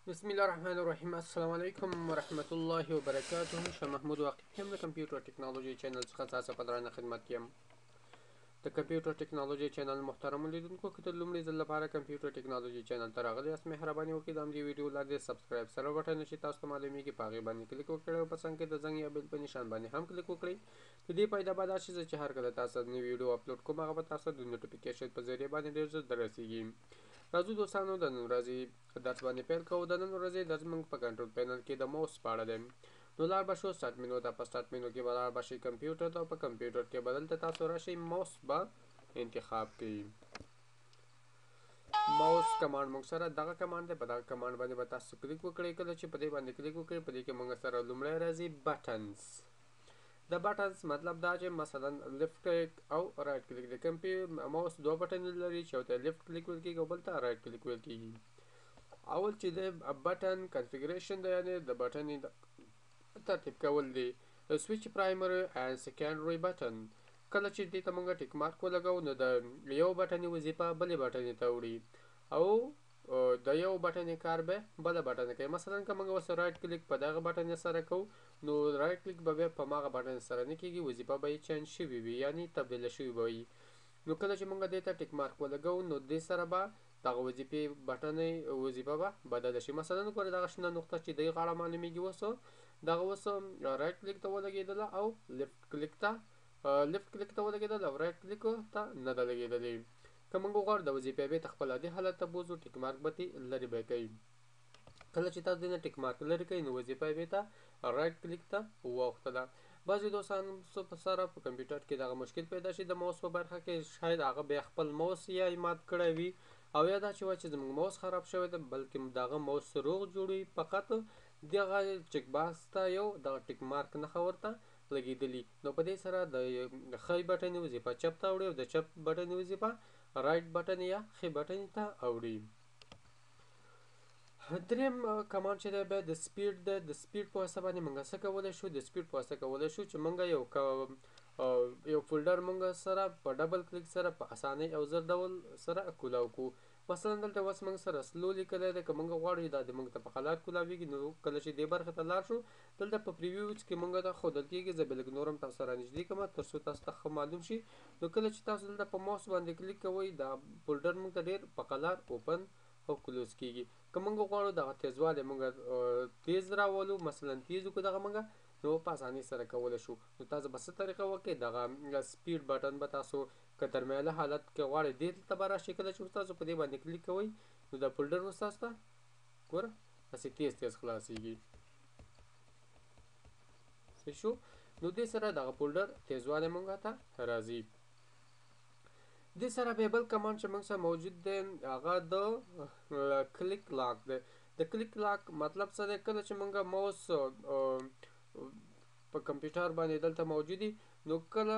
بسم الله الرحمن الرحیم. السلام علیکم ورحمت الله وبرکاته. شه محمود واقعي هم د کمپیوټر ټیکنالوژي چینل څخه تاسو په درانه خدمت کې یم. د کمپیوټر ټیکنالوژي چینل محترم لیدونکو، که د لومړي ځل لپاره کمپیوټر ټیکنالوژي چینل ته راغلي یاست، مهرباني وکړئ د همدې ویډیو لاندې سبسکرایب سره بټن چې تاسو ته معلومیږي په هغې باندې کلیک وکړئ او په څنګ کې د زنګ یا بیل په نشان باندې هم کلیک وکړئ. د دې فایده به دا شي چې هر کله تاسو نوی ویډیو اپلوډ کوم هغه به تاسو د نوټیفیکیشن په ذریعه باندې ډېر ژر دررسیږي. راځو دوستانو د نن ورځې درس باندې پیل کوو. د نن ورځې درس موږ په کنټرول پینل کې د موس په اړه دی. نو لاړ به شو سټارټ مینو ته. په سټارټ مینو کې به لاړ به شئ کمپیوټر ته او په کمپیوټر کې به دلته تاسو راشئ موس به انتخاب کړئ. ماوس کمانډ موږ سره دغه کمانډ دی. په دغه کمانډ باندې به تاسو کلیک وکړئ. کله چې په دې باندې کلیک وکړئ، په دې کې موږ سره لومړی راځي بټنز. د بټنز مطلب دا چې مثلا لیفت کلیک او رائټ کلیک. د ماوس دوه بټن لري چې یو ته لیفت کلیک ویل کېږي او بل ته رائټ کلیک ویل کېږي. اول چې د بټن کنفیګریشن دی، یعنې د بټن ترتیب کول دی. سویچ پرایمري اینډ سیکنډري بټن. کله چې دې ته موږ ټیک مارک ولګو نو د یو بټنې وظیفه بلې بټنې ته وړي او د یو بټنې کار به بله بټنې کوي. مثلا که موږ اوس رایټ کلیک په دغه بټنې سره کوو نو رایټ کلیک به بیا په هماغه بټنې سره نه کېږي، وظیفه به یې چینج شوې وي، یعنې تبدیله شوې به وي. نو کله چې موږ دې ته ټیک مارک ولګو نو دې سره به دغه وظیفې بټنې وظیفه به بدله شي. مثلا ګورئ دغه شنه نقطه چې دې غاړه معلومیږي اوس دغه اوس رایټ کلیک ته ولګېدله او لیفت کلیک ته ولګېدل او رایټ کلیک ته نه ده لګېدلې. که موږ وغواړو د وظیفې بیرته خپل عادي حالت ته بوځو، ټیک مارک به ترې لرې به کوي. کله چې تاسو دې نه ټیک مارک لرې کوئ نو وظیفه یې بیرته رایټ کلیک ته واوښتله. بعضې دوستانو سره په کمپیوټر کې دغه مشکل پیدا شي د موس په برخه کې، شاید هغه بیا خپل موس یا مات کړی وي او یا دا چې وایي چې زموږ موس خراب شوی دی، بلکې دغه موس روغ جوړوي. فقط دغه چک باکس ته یو دغه ټیک مارک نښه ورته لګېدلي. نو په دې سره د ښی بټنې وظیفه چپ ته اوړي او د چپ بټنې وظیفه رایټ بټن یا ښي بټن ته اوړي. دریم کمانډ چې دی بیا د سپیډ دی. د سپیډ په واسطه باندې موږ څه کولی شو؟ د سپیډ په واسطه کولی شو چې موږ یو فولډر موږ سره په ډبل کلیک سره په اسانۍ او زر ډول سره کولاو کړو. مثلا دلته اوس موږ سره سلو لیکلی دی. که موږ غواړو دا د موږ ته په خلاط کولاویږي نو کله چې دې برخې ته لاړ شو دلته په پریویوز کې موږ ته ښودل کېږي. زه به لږ نور هم تاسو سره نږدې کړم تر څو تاسو ته ښه معلوم شي. نو کله چې تاسو دلته په ماوس باندې کلیک کوئ دا فولډر موږ ته ډېر په قلار اوپن او کلوز کېږي. که موږ غواړو دغه تیزوالی موږ تیز راولو، مثلا تیز وکړو دغه موږ نو په اسانۍ سره کولی شو. نو تاسو به څه طریقه وکړئ؟ دغه سپیډ بټن به تاسو که درمیانه حالت کې غواړئ دې ته به راشئ. کله چې تاسو په دې باندې کلیک کوئ نو دا فولډر اوس تاسو ته ګوره هسې تیز خلاصېږي. څه شو؟ نو دې سره دغه فولډر تیزوالی موږ ته راځي. دې سره بیا بل کمانډ چې موږ سره موجود دی هغه د کلیک لاک دی. د کلیک لاک مطلب څه دی؟ کله چې موږ ماوس په کمپیوټر باندې دلته موجود وي نو کله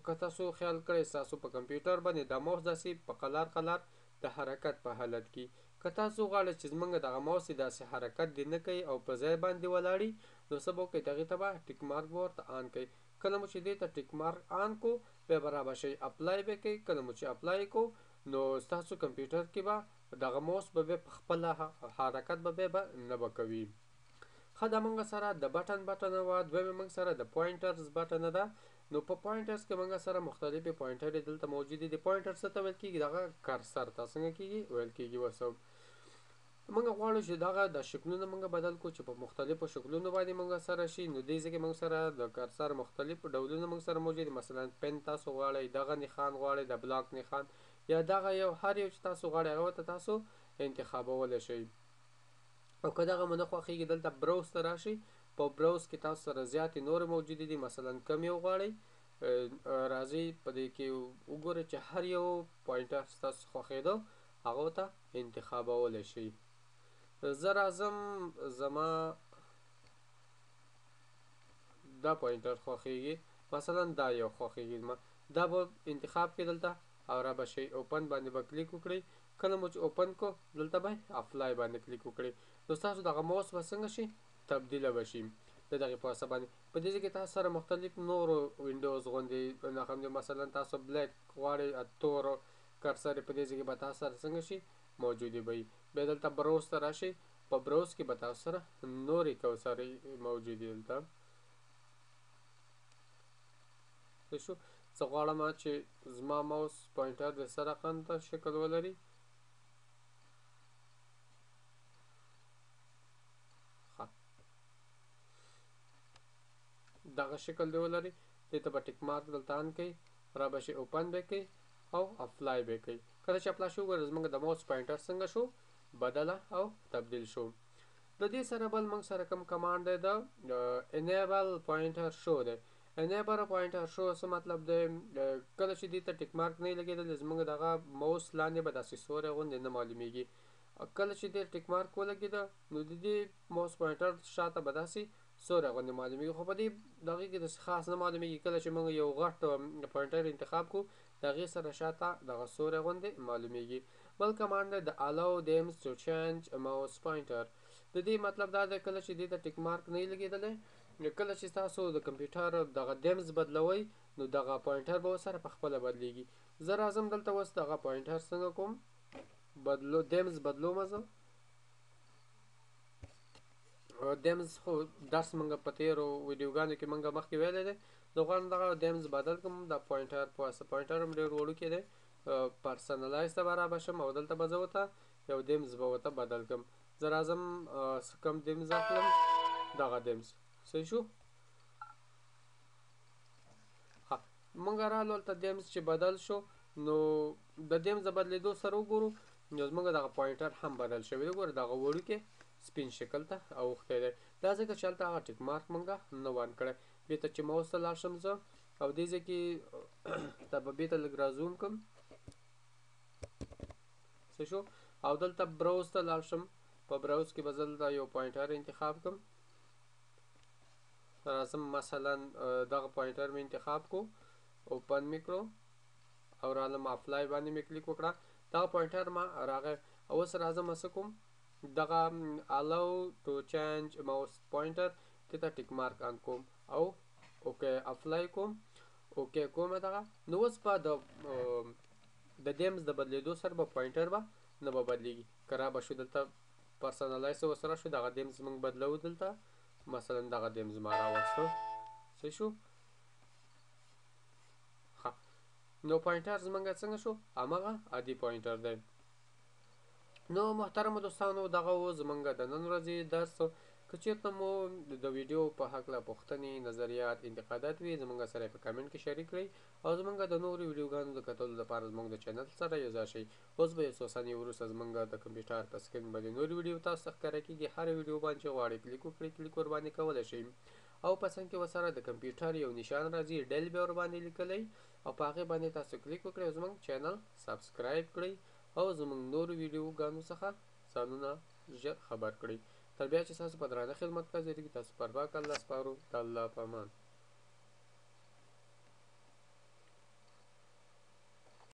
که تاسو خیال کړئ ستاسو په کمپیوټر باندې دا ماوس داسې په قلار د حرکت په حالت کې، که تاسو غواړئ چې زموږ دغه ماوس داسې حرکت دې نه کوي او په ځای باندې ولاړي نو څه به وکړئ؟ هغې ته به ټیک مارک به ورته آن کوئ. کله مو چې دې ته ټیک مارک آن کو بیا به رابشئ اپلای به کوئ. کله مو چې اپلای کو نو ستاسو کمپیوټر کې به دغه ماوس به بیا په خپله حرکت به بیا نه به کوي. ښه دا موږ سره د بټنه وه. دویمه موږ سره د پوینټرز بټنه ده. نو په پوینټرز کې موږ سره مختلفې پوینټرې دلته موجودې دي. پوینټر څه ته ویل کېږي؟ دغه کرسر ته څنګه کېږي ویل کېږي. اوس موږ غواړو چې دغه د شکلونه موږ بدل کړو چې په مختلفو شکلونو باندې موږ سره شي. نو دې ځای کې موږ سره د کرسر مختلف ډولونه موږ سره موجود دي. مثلا پن تاسو غواړئ، دغه نښان غواړئ، د بلاک نښان یا دغه یو هر یو چې تاسو غواړئ هغه ته تاسو انتخابولی شئ. او که دغه مو نه خوښېږي دلته براوز ته راشئ. په براوز کې تاسو سره زیاتې نورې موجودې دي. مثلا کوم یو غواړئ راځئ په دې کې وګورئ چې هر یو پوینټر ستاسو خوښېده هغو ته انتخابولی شئ. زه راځم زما دا پوینټر خوښېږي، مثلا دا یو خوښېږي زما، دا به انتخاب کړئ دلته او را به شئ اوپن باندې به کلیک وکړئ. کله مو چې اوپن کو دلته به اپلای باندې کلیک وکړئ نو ستاسو دغه ماوس به څنګه شي؟ تبدیله به شي د دغې په واسطه باندې. په دې ځای کې تاسو سره مختلف نورو وینډوز غوندې نښان دي. مثلا تاسو بلیک غواړئ تور کرسر په دې ځای کې به تاسو سره څنګه شي؟ موجودې به وي. بیا دلته براوز ته راشئ په براوز کې به تاسو سره نورې کوسرې موجودې دلته څه شو زه غواړم چې زما ماوس پوینټر د څه رقم ته شکل ولري دغه شکل دی ولري دې ته به ټیک مارک دلته آن کوئ را به شي اوپن به کوئ او اپلای به کوئ کله چې اپلای شو ګوره زموږ د ماوس پوینټر څنګه شو بدله او تبدیل شو د دې سره بل موږ سره کوم کمانډ دی د انیبل پوینټر شو دی انیبل پوینټر شو څه مطلب دی کله چې دې ته ټیک مارک نه لګېدلی زموږ دغه ماوس لاندې به داسې سوری غوندې نه معلومیږي کله چې دې ټیک مارک ولګېده نو د دې ماوس پوینټر شاته به داسې سوری غوندې معلومیږي خو په دې دغې کې داسې خاص نه معلومیږي کله چې موږ یو غټ پوینټر انتخاب کړو د هغې سره شاته دغه سوری غوندې معلومیږي بل کمانډ دی د allow them to change a mouse pointer د دې مطلب دا دی کله چې دې ته ټیک مارک نه وي لګېدلی کله چې تاسو د کمپیوټر دغه دیمز بدلوئ نو دغه پوینټر به ورسره په خپله بدلیږي زه راځم دلته اوس دغه پوینټر څنګه کوم دیمز بدلوم زه دیمز خو درس موږ په تېرو ویډیوګانو کې موږ مخکې ویلی دی زه غواړم دغه دیمز بدل کړم د پوینټر په واسطه پوینټر هم ډېر وړوکی دی پرسنلایز ته برابر شم او دلته به زه ورته یو دیمز به ورته بدل کړم زه راځم کوم دیمز اخلم دغه دیمز صحیح شو موږ رالو هلته دیمز چې بدل شو نو د دیمز د بدلېدو سره وګورو نو زموږ دغه پوینټر هم بدل شوی دی ګوره دغه وړوکی سپین شکل ته اوښتی دی دا ځکه چې هلته هغه ټیک مارک موږ نه وان کړی بېرته چې ماوس ته لاړ شم زه او دې ځای کې ته به بېرته لږ رازوم کړم څه شو او دلته براوز ته لاړ شم په براوز کې به زه دلته یو پوینټر انتخاب کړم راځم مثلا دغه پوینټر مې انتخاب کړو اوپن مې کړو او رالم اپلای باندې مې کلیک وکړه دغه پوینټر ما راغی اوس راځم څه کوم دغه allow to change mouse pointer دې ته ټیک مارک آن کوم او اوکې اپلای کوم اوکې کوم دغه نو اوس به د دیمز د بدلېدو سره به پوینټر به نه به بدلېږي که را به شو دلته پرسنلایز ورسره شو دغه دیمز موږ بدلو دلته مثلا دغه دیمز ما راوستو څه شو نو پوینټر زموږ څنګه شو هماغه عادي پوینټر دی نو محترمو دوستانو دغه و زموږ د نن ورځې درس که چېرته مو د ویډیو په هکله پوښتنې نظریات انتقادات وي زموږ سره په کمنټ کې شریک کړئ او زموږ د نورو ویډیوګانو د کتلو لپاره زموږ د چینل سره یو ځای شئ اوس به یو څو ثانیې وروسته زموږ د کمپیوټر په سکرین باندې نورې ویډیو تاسو ته ښکاره کېږي هره ویډیو باندې چې غواړئ کلیک وکړئ کلیک ورباندې کولی شئ او په څنګ کې ورسره د کمپیوټر یو نشان راځي ډیل به ورباندې لیکلی او په هغې باندې تاسو کلیک وکړئ او زموږ چینل سبسکرایب کړئ او زموږ نورو ویډیوګانو څخه ځانونه ژر خبر کړئ تر بیا چې ستاسو په درانه خدمت کې حاضرېږي تاسو پر پاک الله سپارو د الله په امان